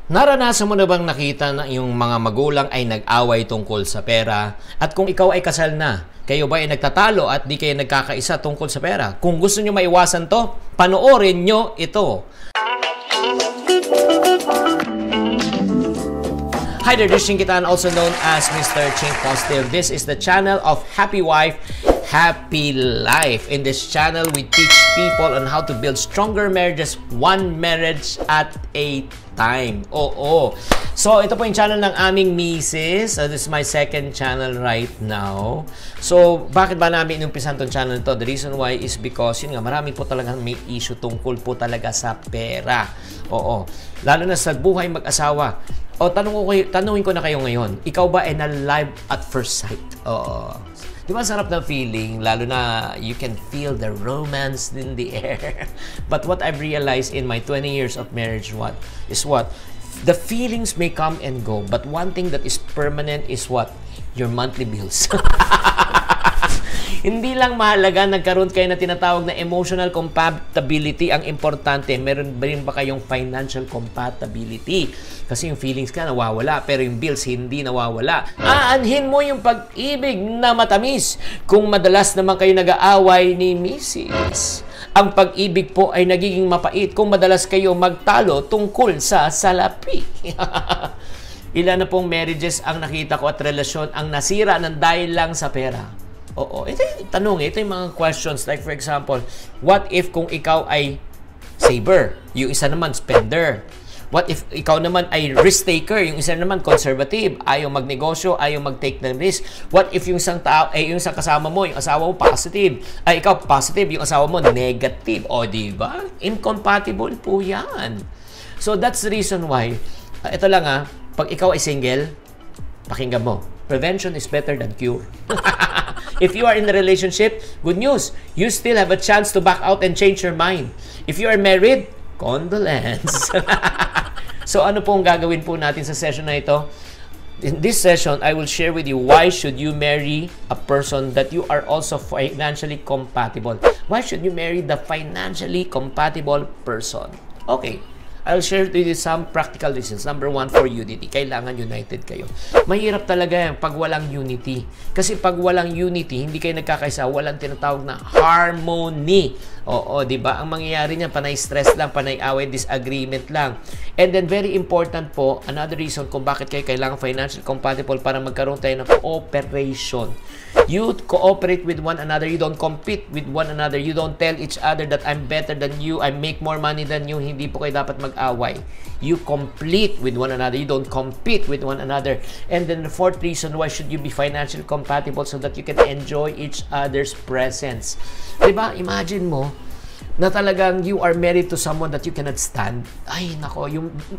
Naranasan mo na bang nakita na yung mga magulang ay nag-away tungkol sa pera? At kung ikaw ay kasal na, kayo ba ay nagtatalo at di kayo nagkakaisa tungkol sa pera? Kung gusto nyo maiwasan to, panoorin nyo ito. Hi there, this is Ching Kitan, also known as Mr. Ching Positive. This is the channel of Happy Wife, Happy Life. In this channel, we teach people on how to build stronger marriages, one marriage at a time. So, ito po yung channel ng aming misis. This is my second channel right now. So, bakit ba namin inumpisan tong channel to? The reason why is because, yun nga, marami po talaga may issue tungkol po talaga sa pera. Lalo na sa buhay mag-asawa. Tanungin ko na kayo ngayon, ikaw ba ay na-live at first sight? Di ba sarap ng feeling? Lalo na you can feel the romance in the air. But what I've realized in my 20 years of marriage is what? The feelings may come and go, but one thing that is permanent is what? Your monthly bills. Hindi lang mahalaga nagkaroon kayo na tinatawag na emotional compatibility. Ang importante, meron ba rin ba kayong financial compatibility? Kasi yung feelings ka nawawala, pero yung bills hindi nawawala. Aanhin mo yung pag-ibig na matamis kung madalas naman kayo nag-aaway ni Mrs. Ang pag-ibig po ay nagiging mapait kung madalas kayo magtalo tungkol sa salapi. Ilan na pong marriages ang nakita ko at relasyon ang nasira ng dahil lang sa pera. Ito yung tanong, ito yung mga questions. Like for example, what if kung ikaw ay saver, yung isa naman spender? What if ikaw naman ay risk taker, yung isa naman conservative, ayaw magnegosyo, ayaw mag-take ng risk? What if yung isang tao, yung isang kasama mo, yung asawa mo positive, ikaw positive, yung asawa mo negative? Di ba? Incompatible po yan. So that's the reason why, ito lang pag ikaw ay single, pakinggan mo, prevention is better than cure. If you are in a relationship, good news. You still have a chance to back out and change your mind. If you are married, condolence. So ano pong gagawin po natin sa session na ito? In this session, I will share with you why should you marry a person that you are also financially compatible. Why should you marry the financially compatible person? Okay. I'll share with you some practical reasons. Number one, for unity. Kailangan united kayo. Mahirap talaga yan pag walang unity. Kasi pag walang unity, hindi kayo nagkakaisa, walang tinatawag na harmony. Di ba? Ang mangyayari niyan, panay stress lang, panay away, disagreement lang. And then, very important po, another reason kung bakit kayo kailangan financially compatible para magkaroon tayo ng cooperation. You cooperate with one another. You don't compete with one another. You don't tell each other that I'm better than you, I make more money than you. Hindi po kayo dapat mag-away. You complete with one another. You don't compete with one another. And then the fourth reason why should you be financially compatible so that you can enjoy each other's presence. Diba? Imagine mo na talagang you are married to someone that you cannot stand. Ay, nako.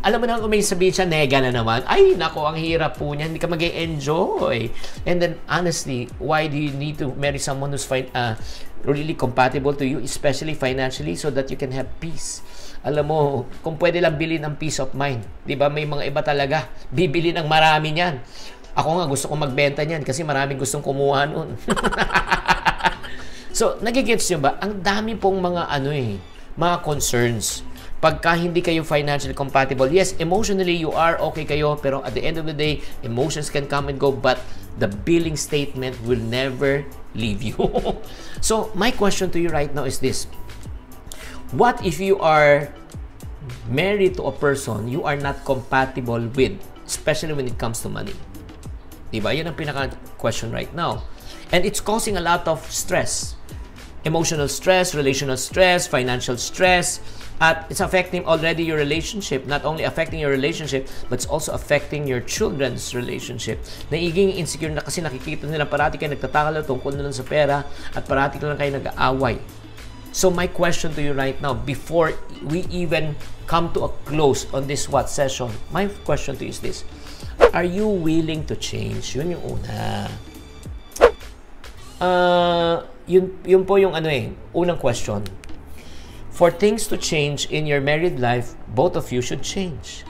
Alam mo na kung may sabihin siya, nega na naman. Ay, nako, ang hirap po niya. Hindi ka mag-enjoy. And then, honestly, why do you need to marry someone who's really compatible to you, especially financially, so that you can have peace? Alam mo, kung pwede lang bilhin ang peace of mind. Diba? May mga iba talaga. Bibili ng marami niyan. Ako nga, gusto kong magbenta niyan kasi maraming gustong kumuha nun. So, nagigets nyo ba? Ang dami pong mga mga concerns. Pagka hindi kayo financially compatible, yes, emotionally you are okay kayo, pero at the end of the day, emotions can come and go, but the billing statement will never leave you. So, my question to you right now is this. What if you are married to a person you are not compatible with, especially when it comes to money? Diba? Yan ang pinaka-question right now. And it's causing a lot of stress. Emotional stress, relational stress, financial stress, at it's affecting already your relationship. Not only affecting your relationship, but it's also affecting your children's relationship. Naiging insecure na kasi nakikita nila parati kayo nagtatakala tungkol na lang sa pera at parati lang kayo nag-aaway. So my question to you right now, before we even come to a close on this session, my question to you is this. Are you willing to change? Yun yung una. Yun po yung unang question. For things to change in your married life, both of you should change.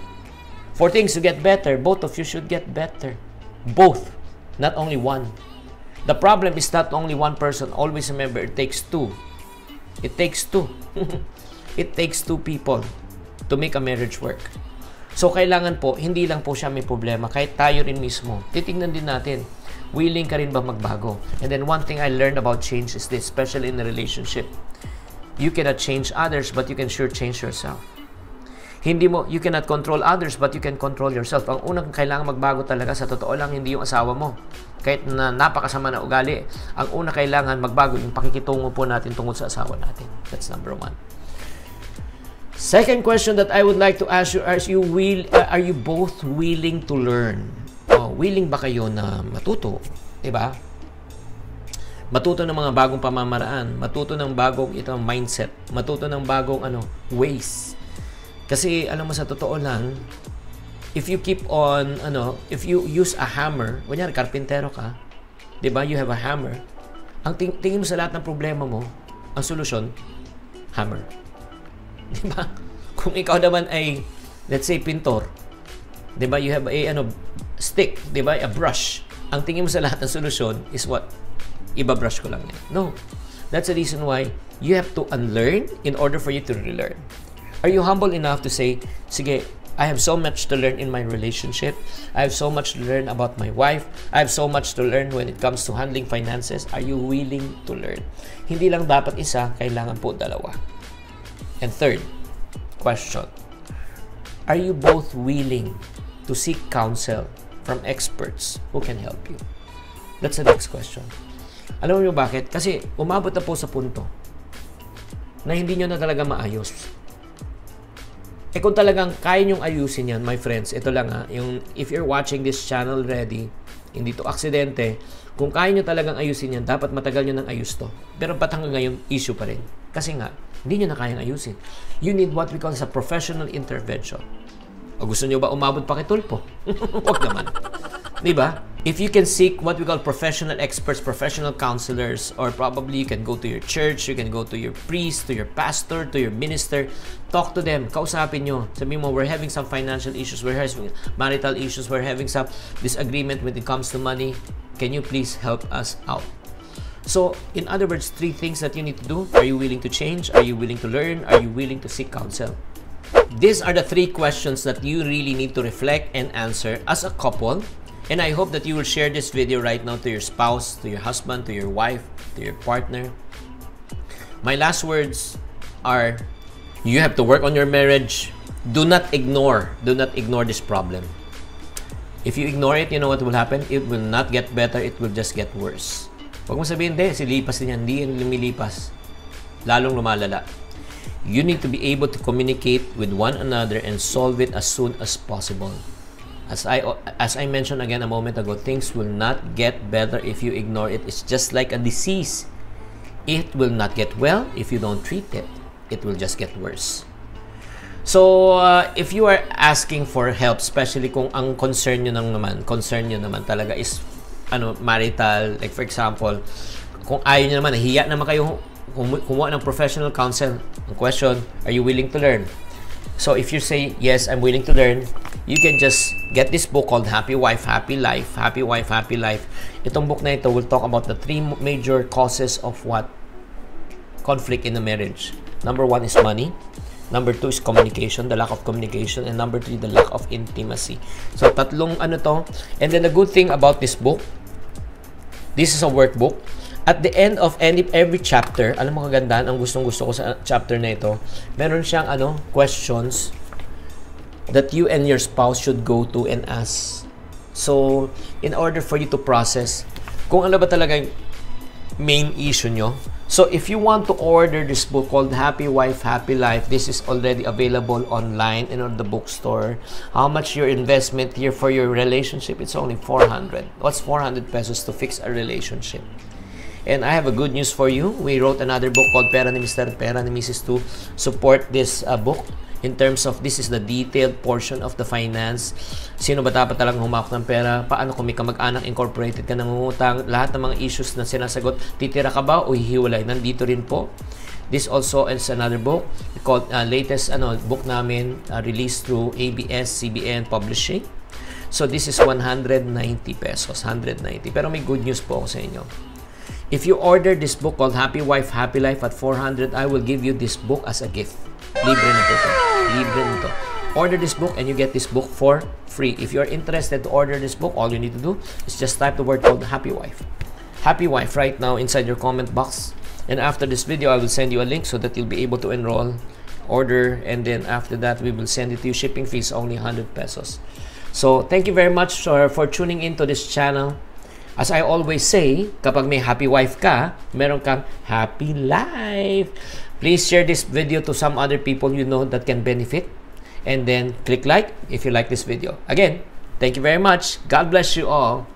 For things to get better, both of you should get better. Both, not only one. The problem is not only one person. Always remember, it takes two. It takes two. It takes two people to make a marriage work. So, kailangan po, hindi lang po siya may problema. Kahit tayo rin mismo, titignan din natin, willing ka rin ba magbago? And then, one thing I learned about change is this, especially in a relationship. You cannot change others, but you can sure change yourself. You cannot control others, but you can control yourself. Ang unang kailangan magbago talaga, sa totoo lang, hindi yung asawa mo. Kahit na napakasama na ugali, ang unang kailangan magbago, yung pakikitungo po natin tungkol sa asawa natin. That's number 1. Second question that I would like to ask you, are you both willing to learn? Willing ba kayo na matuto? Diba? Matuto ng mga bagong pamamaraan, matuto ng bagong mindset, matuto ng bagong ways. Kasi alam mo sa totoo lang, if you keep on if you use a hammer, kunyari karpintero ka, 'di ba? You have a hammer. Ang tingin mo sa lahat ng problema mo, ang solusyon, hammer. 'Di ba? Kung ikaw naman ay let's say pintor, 'di ba? You have a stick, 'di ba? A brush. Ang tingin mo sa lahat ng solusyon is what? Iba-brush ko lang yan. No. That's the reason why you have to unlearn in order for you to relearn. Are you humble enough to say, sige, I have so much to learn in my relationship. I have so much to learn about my wife. I have so much to learn when it comes to handling finances. Are you willing to learn? Hindi lang dapat isa, kailangan po dalawa. And third question, are you both willing to seek counsel from experts who can help you? That's the next question. Alam mo bakit? Kasi umabot na po sa punto na hindi nyo na talaga maayos. Kung talagang kaya nyong ayusin yan, my friends, ito lang if you're watching this channel already, hindi to aksidente, kung kaya nyo talagang ayusin yan, dapat matagal nyo nang ayus to. Pero ba't hanggang ngayon, issue pa rin? Kasi nga, hindi nyo na kayang ayusin. You need what we call a professional intervention. O gusto nyo ba umabot pa kay Tulpo? Huwag naman. Diba? If you can seek what we call professional experts, professional counselors, or probably you can go to your church, you can go to your priest, to your pastor, to your minister, talk to them, kausapin nyo. Sabihin mo, we're having some financial issues, we're having marital issues, we're having some disagreement when it comes to money. Can you please help us out? So, in other words, 3 things that you need to do. Are you willing to change? Are you willing to learn? Are you willing to seek counsel? These are the 3 questions that you really need to reflect and answer as a couple. And I hope that you will share this video right now to your spouse, to your husband, to your wife, to your partner. My last words are, you have to work on your marriage. Do not ignore this problem. If you ignore it, you know what will happen? It will not get better, it will just get worse. Huwag mo sabihin, silipas din yan, hindi lumilipas. Lalong lumalala. You need to be able to communicate with one another and solve it as soon as possible. As I mentioned again a moment ago, things will not get better if you ignore it. It's just like a disease. It will not get well if you don't treat it. It will just get worse. So, if you are asking for help, especially kung ang concern nyo naman talaga is marital, like for example, kung ayaw nyo naman, nahiya naman kayo kumuha ng professional counsel, ang question, are you willing to learn? So, if you say, yes, I'm willing to learn, you can just get this book called Happy Wife, Happy Life. Happy Wife, Happy Life. Itong book na ito will talk about the 3 major causes of what? Conflict in a marriage. Number 1 is money. Number 2 is communication, the lack of communication. And number 3, the lack of intimacy. So, tatlong to. And then the good thing about this book, this is a workbook. At the end of every chapter, alam mo kagandahan, ang gustong-gusto ko sa chapter na ito, meron siyang questions that you and your spouse should go to and ask. So, in order for you to process kung ano ba talaga yung main issue nyo. So, if you want to order this book called Happy Wife, Happy Life, this is already available online and on the bookstore. How much your investment here for your relationship? It's only 400. What's 400 pesos to fix a relationship? And I have a good news for you. We wrote another book called Pera ni Mr. Pera ni Mrs. to support this book. In terms of, this is the detailed portion of the finance. Sino ba dapat talagang humawak ng pera? Paano kung may kamag-anak, incorporated ka ng ngutang? Lahat ng mga issues na sinasagot. Titira ka ba o hihiwalay? Nandito rin po. This also is another book called latest book namin released through ABS-CBN Publishing. So this is 190 pesos. 190. Pero may good news po ako sa inyo. If you order this book called Happy Wife, Happy Life at 400, I will give you this book as a gift. Libre na po ito. Libre na ito. order this book and you get this book for free. If you're interested to order this book, all you need to do is just type the word called Happy Wife. Happy Wife right now inside your comment box. And after this video, I will send you a link so that you'll be able to enroll, order, and then after that, we will send it to you. Shipping fees only 100 pesos. So, thank you very much for tuning into this channel. As I always say, kapag may happy wife ka, meron kang happy life. Please share this video to some other people you know that can benefit. And then click like if you like this video. Again, thank you very much. God bless you all.